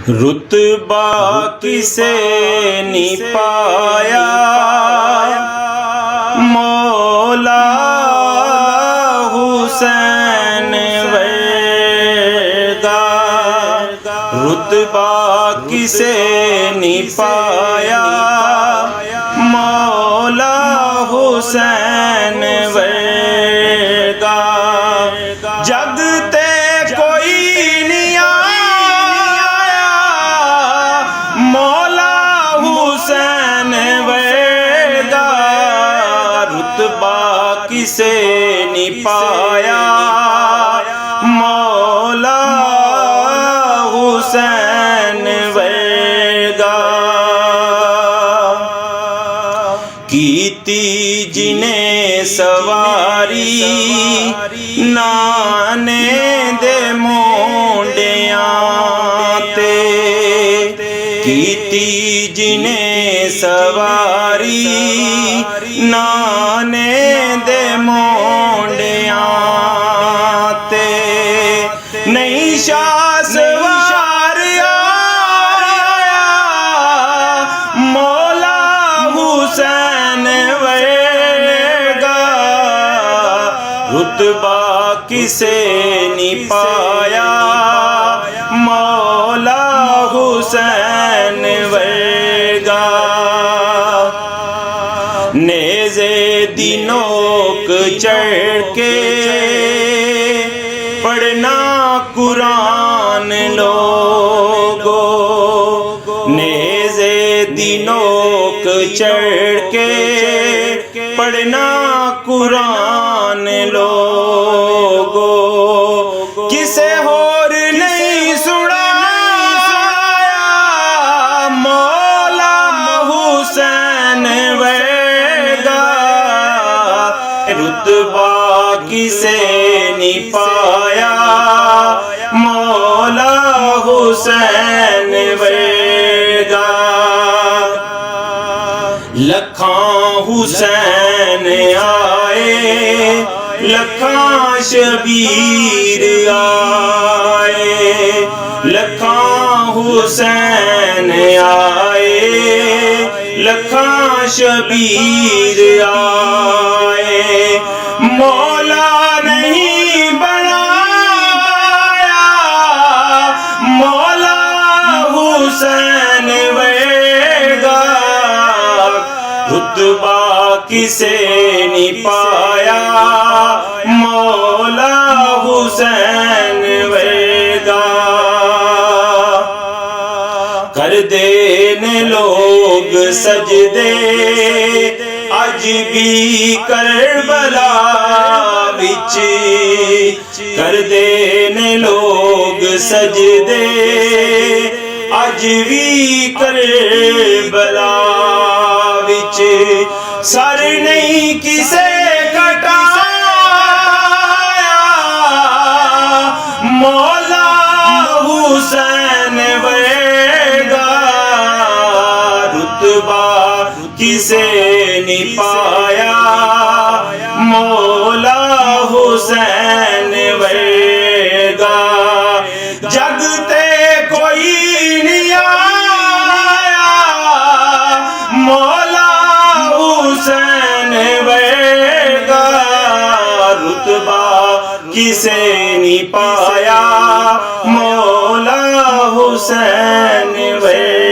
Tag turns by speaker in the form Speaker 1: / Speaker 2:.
Speaker 1: रुतबा किसे नहीं पाया मौला हुसैन वर्गा। रुतबा किसे नहीं पाया मौला हुसैन वर्गा। जगते कोई नहीं आया मौला हुसैन वर्गा। रुतबा किसे नहीं पाया मौला हुसैन वर्गा। कीती जिन्हें सवारी नाने दे मोंडियां ते। कीती जिन्हें सवारी नाने दे मोंडियां ते। नहीं शाह सवार आया मौला हुसैन वर्गा। रुतबा किसे नहीं पाया मौला हुसैन वर्गा। नेज़े दी नोक चढ़ के पढ़ना कुरान लोगो। नेज़े दी नोक चढ़ के पढ़ना कुरान लोगो। किसे होर नहीं सुनाया मौला हुसैन वर्गा। रुतबा किसे नहीं पाया मौला हुसैन वर्गा। लखां हुसैन आए लखां शबीर आए। लखां हुसैन आए लखां शबीर आए। मौला नहीं बनाया मौला हुसैन वर्गा। रुतबा किसे नहीं पाया मौला हुसैन वर्गा। कर देन लोग सजदे अज भी करबला विच। कर देन लोग सजदे अज भी करबला विच। सर नहीं किसे कटाया मौला हुसैन वर्गा। रुतबा किसे नहीं पाया मौला हुसैन वर्गा। जगते कोई नहीं आया मौला हुसैन वर्गा। रुतबा किसे नहीं पाया मौला हुसैन वर्गा।